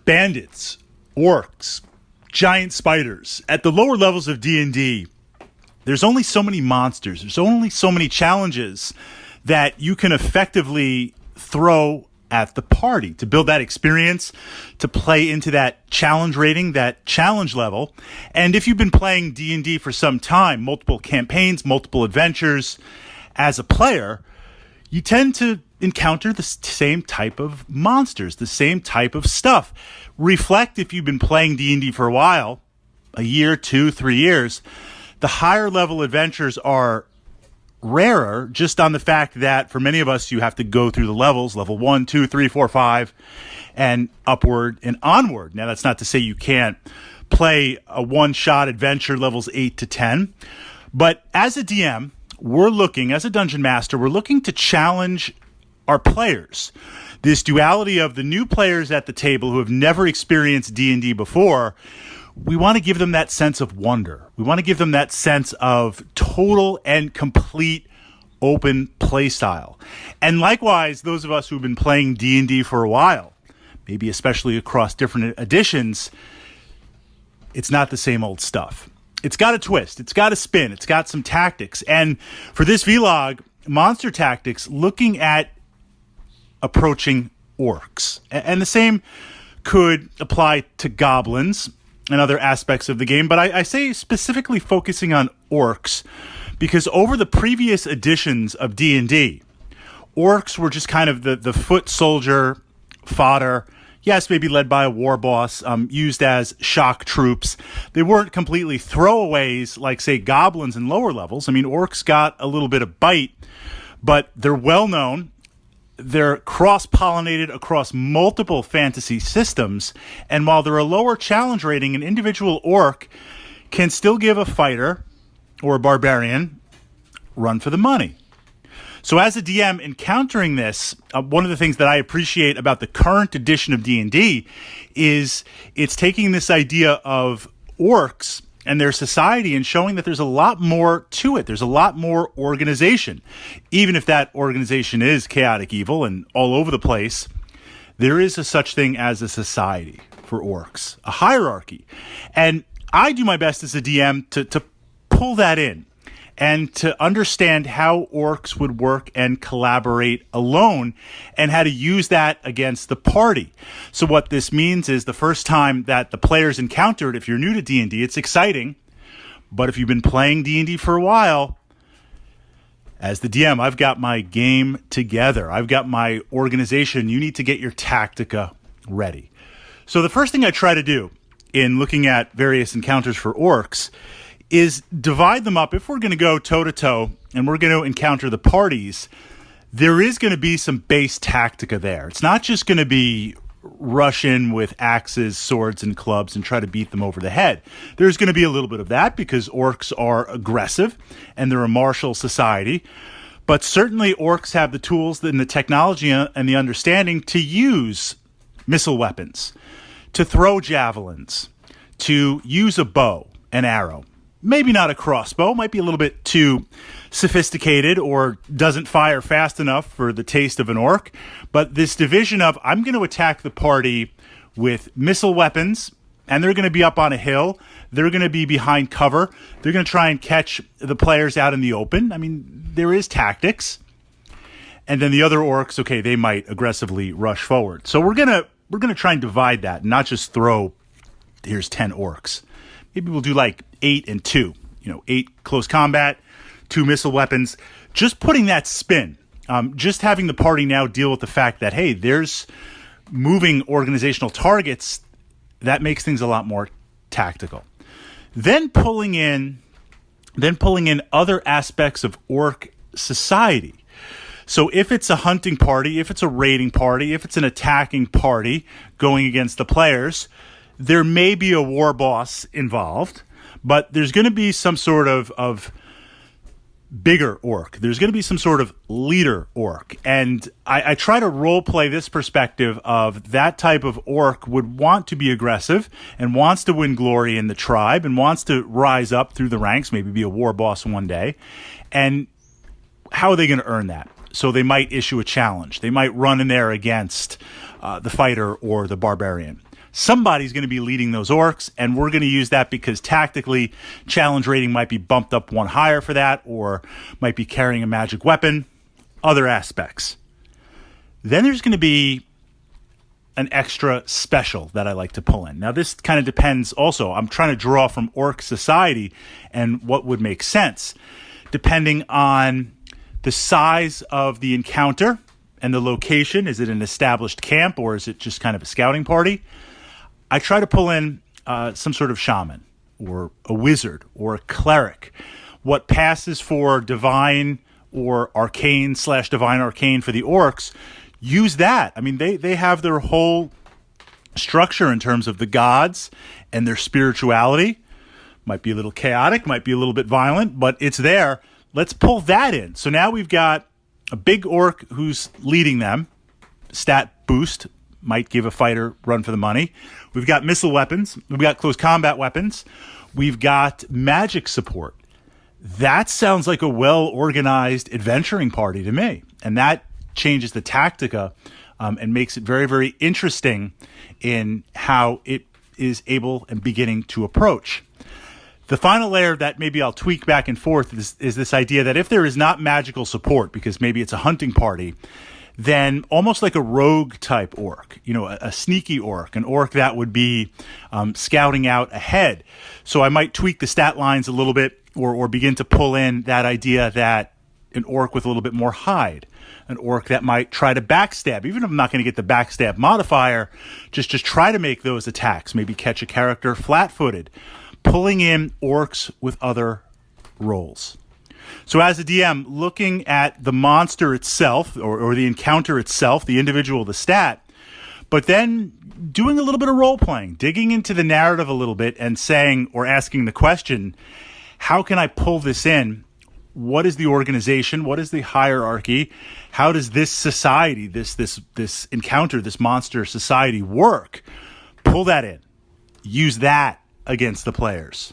bandits, orcs, giant spiders. At the lower levels of D&D, there's only so many monsters. There's only so many challenges that you can effectively throw at the party to build that experience, to play into that challenge rating, that challenge level. And if you've been playing D&D for some time, multiple campaigns, multiple adventures, as a player, you tend to encounter the same type of monsters, the same type of stuff. Reflect if you've been playing D&D for a while, a year, 2, 3 years, the higher level adventures are rarer, just on the fact that for many of us, you have to go through the levels, level 1, 2, 3, 4, 5, and upward and onward. Now, that's not to say you can't play a one-shot adventure levels 8 to 10, but as a DM, as a dungeon master, we're looking to challenge our players. This duality of the new players at the table who have never experienced D&D before, we want to give them that sense of wonder. We want to give them that sense of total and complete open play style. And likewise, those of us who've been playing D&D for a while, maybe especially across different editions, it's not the same old stuff. It's got a twist. It's got a spin. It's got some tactics. And for this vlog, Monster Tactics, looking at approaching orcs. And the same could apply to goblins and other aspects of the game, but I say specifically focusing on orcs because over the previous editions of D&D, orcs were just kind of the foot soldier fodder. Yes, maybe led by a war boss, used as shock troops. They weren't completely throwaways like, say, goblins in lower levels. I mean, orcs got a little bit of bite, but they're well known. They're cross-pollinated across multiple fantasy systems, and while they're a lower challenge rating, an individual orc can still give a fighter or a barbarian run for the money. So as a DM encountering this, one of the things that I appreciate about the current edition of D&D is it's taking this idea of orcs and their society and showing that there's a lot more to it. There's a lot more organization. Even if that organization is chaotic evil and all over the place, there is a such thing as a society for orcs, a hierarchy. And I do my best as a DM to pull that in and to understand how orcs would work and collaborate alone and how to use that against the party. So what this means is the first time that the players encounter it, if you're new to D&D, it's exciting. But if you've been playing D&D for a while, as the DM, I've got my game together. I've got my organization. You need to get your tactica ready. So the first thing I try to do in looking at various encounters for orcs is divide them up. If we're going to go toe-to-toe and we're going to encounter the parties, there is going to be some base tactica there. It's not just going to be rush in with axes, swords, and clubs and try to beat them over the head. There's going to be a little bit of that because orcs are aggressive and they're a martial society. But certainly orcs have the tools and the technology and the understanding to use missile weapons, to throw javelins, to use a bow and arrow. Maybe not a crossbow, might be a little bit too sophisticated or doesn't fire fast enough for the taste of an orc. But this division of, I'm going to attack the party with missile weapons, and they're going to be up on a hill. They're going to be behind cover. They're going to try and catch the players out in the open. I mean, there is tactics. And then the other orcs, okay, they might aggressively rush forward. So we're going to try and divide that, and not just throw, here's 10 orcs. Maybe we'll do like 8 and 2, 8 close combat, 2 missile weapons, just putting that spin, just having the party now deal with the fact that, hey, there's moving organizational targets, that makes things a lot more tactical. Then pulling in other aspects of orc society. So if it's a hunting party, if it's a raiding party, if it's an attacking party going against the players, there may be a war boss involved, but there's going to be some sort of bigger orc. There's going to be some sort of leader orc. And I try to role play this perspective of that type of orc would want to be aggressive and wants to win glory in the tribe and wants to rise up through the ranks, maybe be a war boss one day. And how are they going to earn that? So they might issue a challenge. They might run in there against the fighter or the barbarian. somebody's going to be leading those orcs, and we're going to use that because tactically challenge rating might be bumped up one higher for that, or might be carrying a magic weapon, other aspects. Then there's going to be an extra special that I like to pull in. Now, this kind of depends also. I'm trying to draw from orc society and what would make sense, depending on the size of the encounter and the location. Is it an established camp, or is it just kind of a scouting party? I try to pull in some sort of shaman or a wizard or a cleric. What passes for divine or arcane/divine arcane for the orcs, use that. I mean, they have their whole structure in terms of the gods and their spirituality. Might be a little chaotic, might be a little bit violent, but it's there. Let's pull that in. So now we've got a big orc who's leading them. Stat boost might give a fighter run for the money. We've got missile weapons. We've got close combat weapons. We've got magic support. That sounds like a well-organized adventuring party to me. And that changes the tactica and makes it very, very interesting in how it is able and beginning to approach. The final layer that maybe I'll tweak back and forth is this idea that if there is not magical support, because maybe it's a hunting party, then almost like a rogue type orc, a sneaky orc, an orc that would be scouting out ahead. So I might tweak the stat lines a little bit or begin to pull in that idea that an orc with a little bit more hide, an orc that might try to backstab, even if I'm not going to get the backstab modifier, just try to make those attacks, maybe catch a character flat-footed, pulling in orcs with other roles. So as a DM, looking at the monster itself or the encounter itself, the individual, the stat, but then doing a little bit of role-playing, digging into the narrative a little bit and saying or asking the question, how can I pull this in? What is the organization? What is the hierarchy? How does this society, this encounter, this monster society work? Pull that in. Use that against the players.